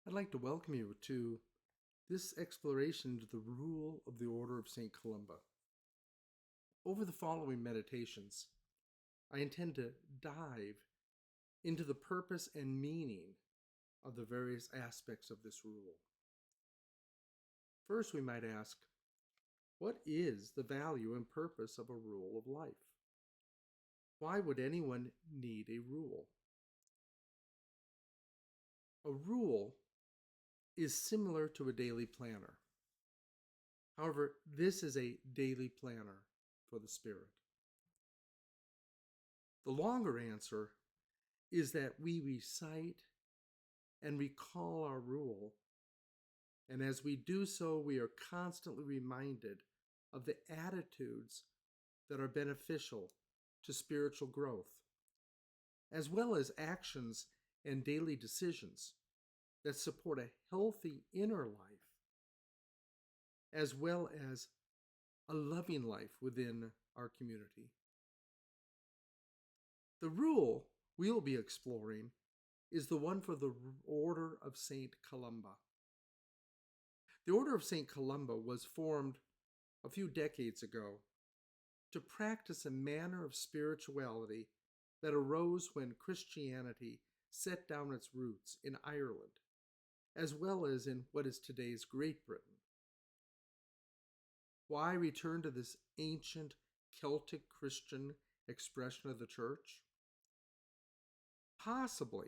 I'd like to welcome you to this exploration into the rule of the Order of St. Columba. Over the following meditations, I intend to dive into the purpose and meaning of the various aspects of this rule. First, we might ask, what is the value and purpose of a rule of life? Why would anyone need a rule? A rule is similar to a daily planner. However, this is a daily planner for the spirit. The longer answer is that we recite and recall our rule, and as we do so, we are constantly reminded of the attitudes that are beneficial to spiritual growth, as well as actions and daily decisions that support a healthy inner life, as well as a loving life within our community. The rule we'll be exploring is the one for the Order of St. Columba. The Order of St. Columba was formed a few decades ago to practice a manner of spirituality that arose when Christianity set down its roots in Ireland, as well as in what is today's Great Britain. Why return to this ancient Celtic Christian expression of the church? Possibly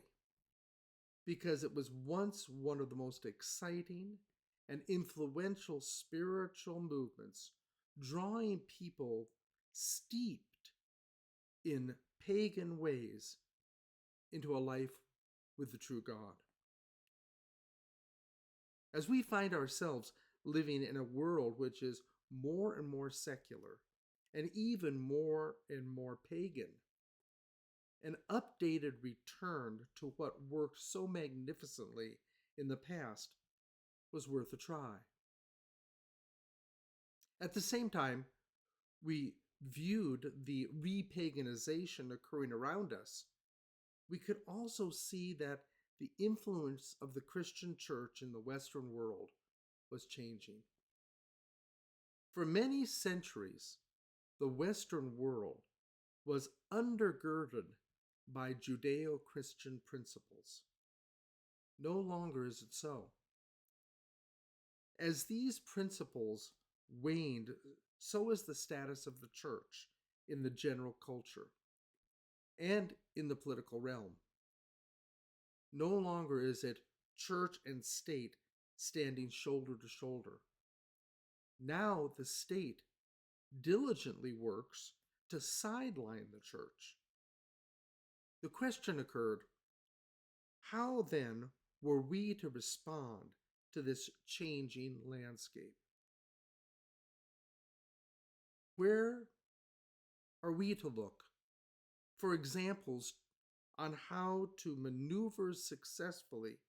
because it was once one of the most exciting and influential spiritual movements, drawing people steeped in pagan ways into a life with the true God. As we find ourselves living in a world which is more and more secular and even more and more pagan, an updated return to what worked so magnificently in the past was worth a try. At the same time, we viewed the repaganization occurring around us. We could also see that the influence of the Christian church in the Western world was changing. For many centuries, the Western world was undergirded by Judeo-Christian principles. No longer is it so. As these principles waned, so is the status of the church in the general culture and in the political realm. No longer is it church and state standing shoulder to shoulder. Now the state diligently works to sideline the church. The question occurred, how then were we to respond to this changing landscape? Where are we to look for examples on how to maneuver successfully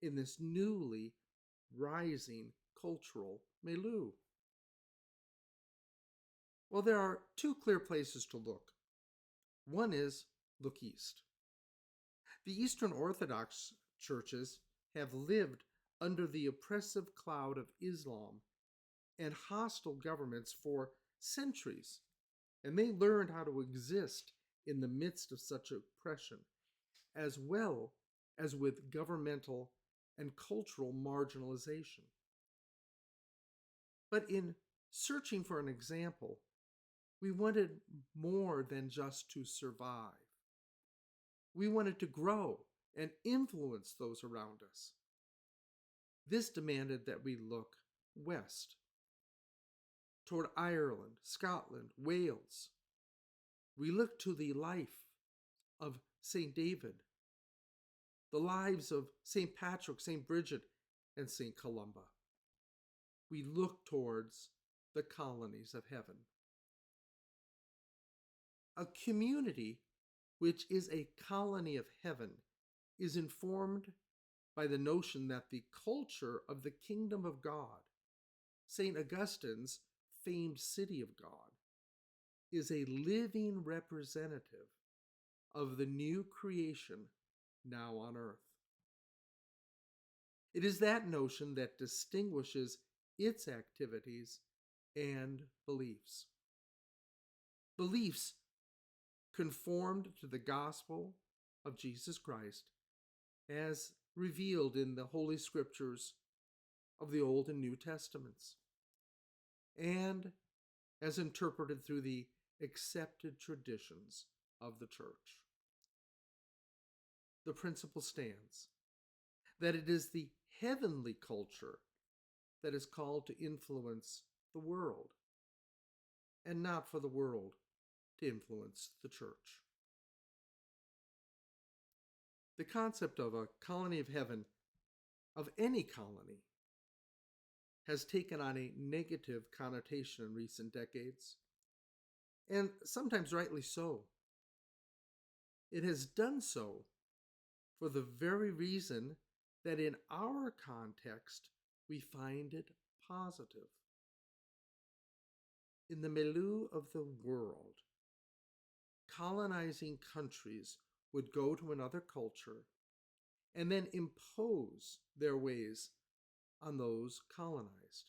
in this newly rising cultural milieu? Well, there are two clear places to look. One is look east. The Eastern Orthodox churches have lived under the oppressive cloud of Islam and hostile governments for centuries, and they learned how to exist in the midst of such oppression, as well as with governmental and cultural marginalization. But in searching for an example, we wanted more than just to survive. We wanted to grow and influence those around us. This demanded that we look west, toward Ireland, Scotland, Wales. We look to the life of St. David, the lives of St. Patrick, St. Bridget, and St. Columba. We look towards the colonies of heaven. A community which is a colony of heaven is informed by the notion that the culture of the kingdom of God, St. Augustine's famed city of God, is a living representative of the new creation now on earth. It is that notion that distinguishes its activities and beliefs. Beliefs conformed to the gospel of Jesus Christ as revealed in the Holy Scriptures of the Old and New Testaments, and as interpreted through the accepted traditions of the Church. The principle stands that it is the heavenly culture that is called to influence the world, and not for the world to influence the Church. The concept of a colony of heaven, of any colony, has taken on a negative connotation in recent decades, and sometimes rightly so. It has done so for the very reason that in our context we find it positive. In the milieu of the world, colonizing countries would go to another culture and then impose their ways on those colonized.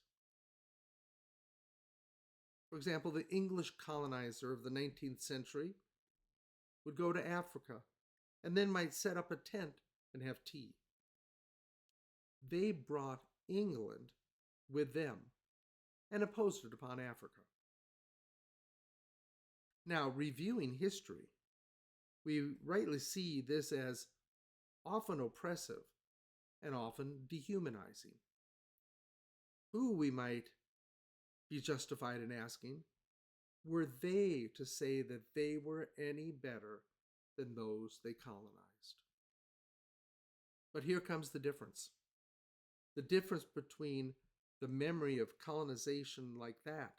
For example, the English colonizer of the 19th century would go to Africa and then might set up a tent and have tea. They brought England with them and imposed it upon Africa. Now, reviewing history, we rightly see this as often oppressive and often dehumanizing. Who, we might be justified in asking, were they to say that they were any better than those they colonized? But here comes the difference. The difference between the memory of colonization like that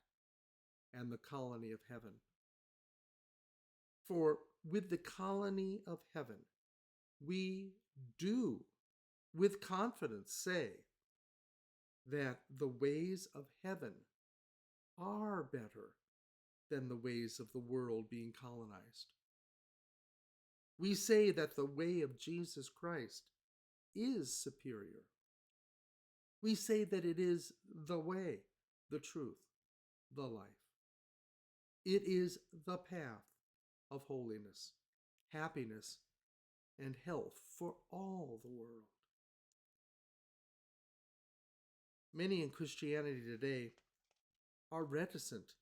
and the colony of heaven. For with the colony of heaven, we do with confidence say that the ways of heaven are better than the ways of the world being colonized. We say that the way of Jesus Christ is superior. We say that it is the way, the truth, the life. It is the path of holiness, happiness, and health for all the world. Many in Christianity today are reticent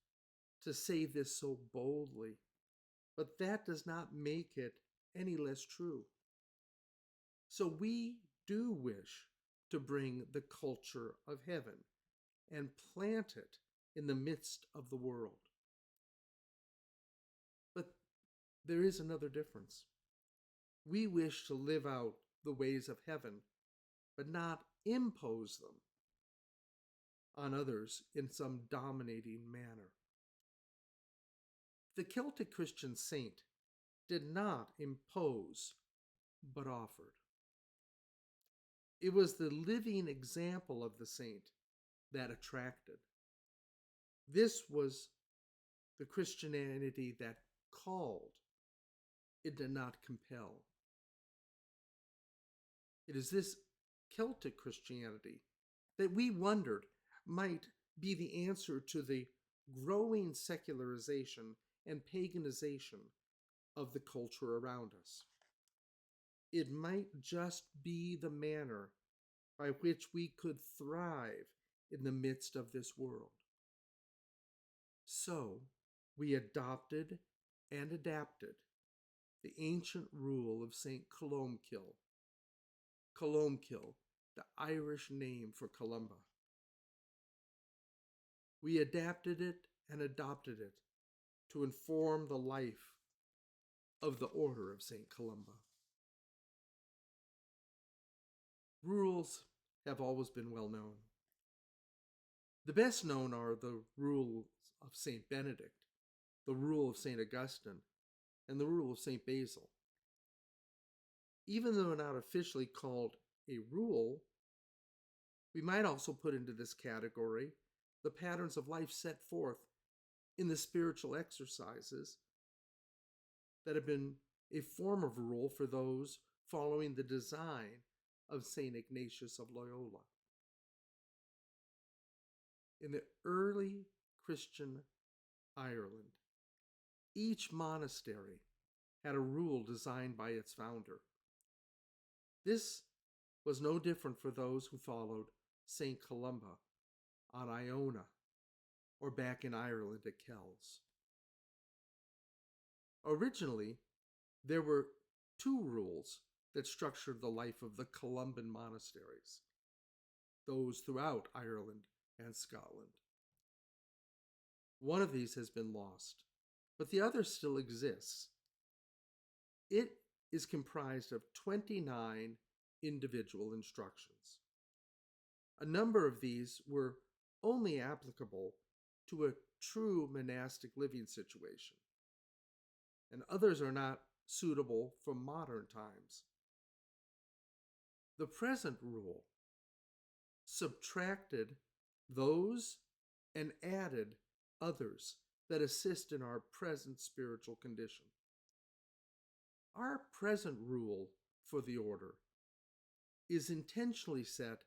to say this so boldly, but that does not make it any less true. So we do wish to bring the culture of heaven and plant it in the midst of the world. But there is another difference. We wish to live out the ways of heaven, but not impose them on others in some dominating manner. The Celtic Christian saint did not impose, but offered. It was the living example of the saint that attracted. This was the Christianity that called. It did not compel. It is this Celtic Christianity that we wondered might be the answer to the growing secularization and paganization of the culture around us. It might just be the manner by which we could thrive in the midst of this world. So we adopted and adapted the ancient rule of St. Columkill. Columkill, the Irish name for Columba. We adapted it and adopted it to inform the life of the Order of St. Columba. Rules have always been well known. The best known are the rules of St. Benedict, the rule of St. Augustine, and the rule of St. Basil. Even though not officially called a rule, we might also put into this category the patterns of life set forth in the spiritual exercises that have been a form of rule for those following the design of St. Ignatius of Loyola. In the early Christian Ireland, each monastery had a rule designed by its founder. This was no different for those who followed St. Columba on Iona or back in Ireland at Kells. Originally, there were two rules that structured the life of the Columban monasteries, those throughout Ireland and Scotland. One of these has been lost, but the other still exists. It is comprised of 29 individual instructions. A number of these were only applicable to a true monastic living situation, and others are not suitable for modern times. The present rule subtracted those and added others that assist in our present spiritual condition. Our present rule for the order is intentionally set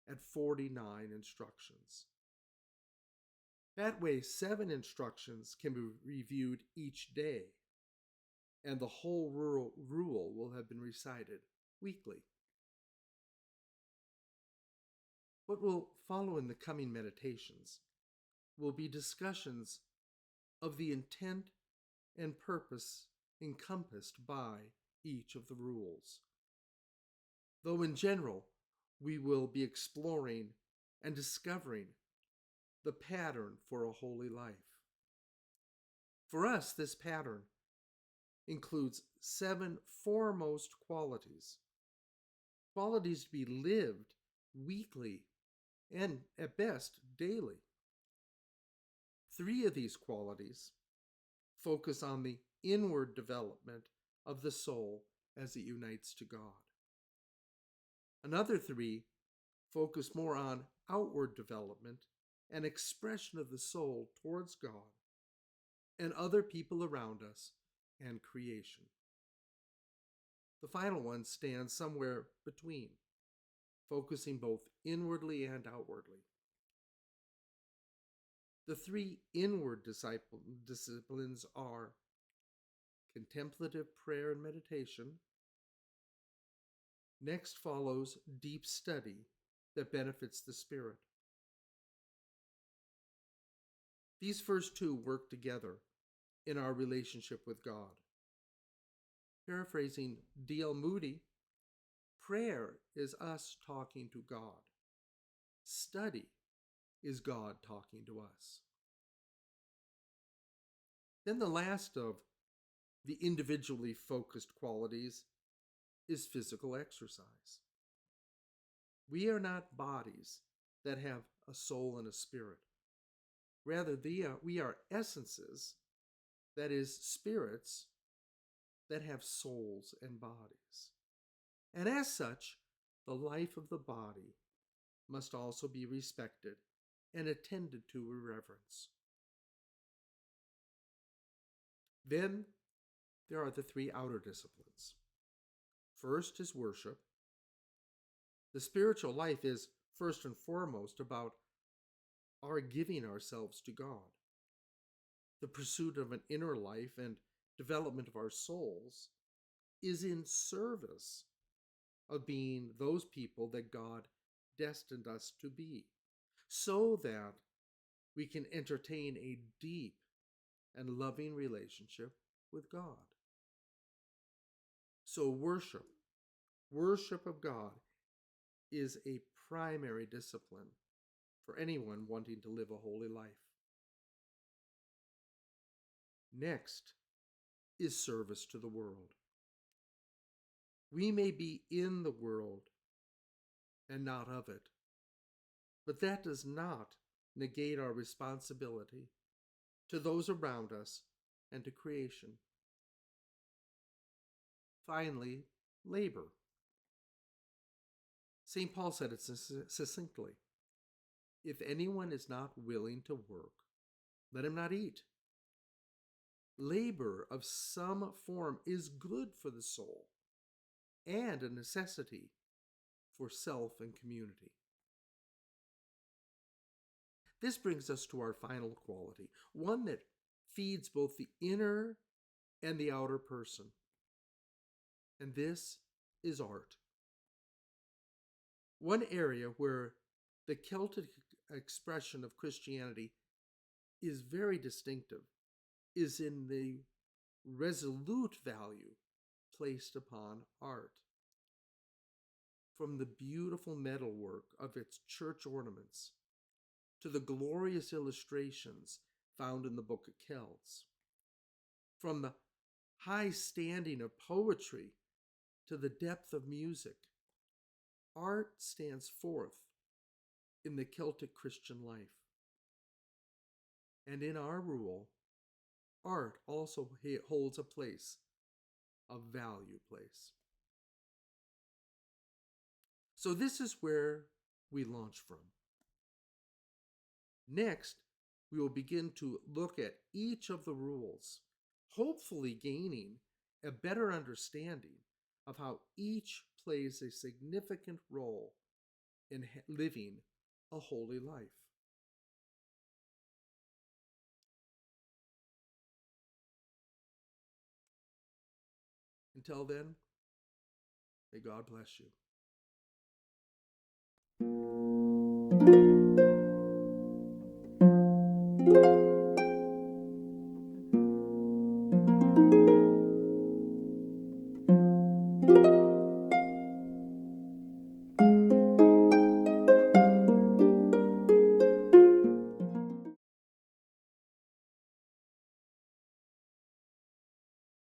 at 49 instructions. That way, 7 instructions can be reviewed each day, and the whole rule will have been recited weekly. What will follow in the coming meditations will be discussions of the intent and purpose encompassed by each of the rules. Though in general, we will be exploring and discovering the pattern for a holy life. For us, this pattern includes 7 foremost qualities to be lived weekly and at best daily. 3 of these qualities focus on the inward development of the soul as it unites to God. Another 3 focus more on outward development and expression of the soul towards God and other people around us and creation. The final one stands somewhere between, focusing both inwardly and outwardly. The 3 inward disciplines are contemplative prayer and meditation. Next follows deep study that benefits the spirit. These first 2 work together in our relationship with God. Paraphrasing D.L. Moody, prayer is us talking to God. Study is God talking to us. Then the last of the individually focused qualities is physical exercise. We are not bodies that have a soul and a spirit. Rather, we are essences, that is, spirits, that have souls and bodies. And as such, the life of the body must also be respected and attended to with reverence. Then there are the 3 outer disciplines. First is worship. The spiritual life is first and foremost about our giving ourselves to God. The pursuit of an inner life and development of our souls is in service of being those people that God destined us to be, so that we can entertain a deep and loving relationship with God. So worship of God is a primary discipline for anyone wanting to live a holy life. Next is service to the world. We may be in the world and not of it, but that does not negate our responsibility to those around us and to creation. Finally, labor. St. Paul said it succinctly. If anyone is not willing to work, let him not eat. Labor of some form is good for the soul and a necessity for self and community. This brings us to our final quality, one that feeds both the inner and the outer person. And this is art. One area where the Celtic expression of Christianity is very distinctive is in the resolute value placed upon art. From the beautiful metalwork of its church ornaments to the glorious illustrations found in the Book of Kells, from the high standing of poetry to the depth of music, art stands forth in the Celtic Christian life. And in our rule, art also holds a place, a value place. So this is where we launch from. Next, we will begin to look at each of the rules, hopefully gaining a better understanding of how each plays a significant role in living a holy life. Until then, may God bless you.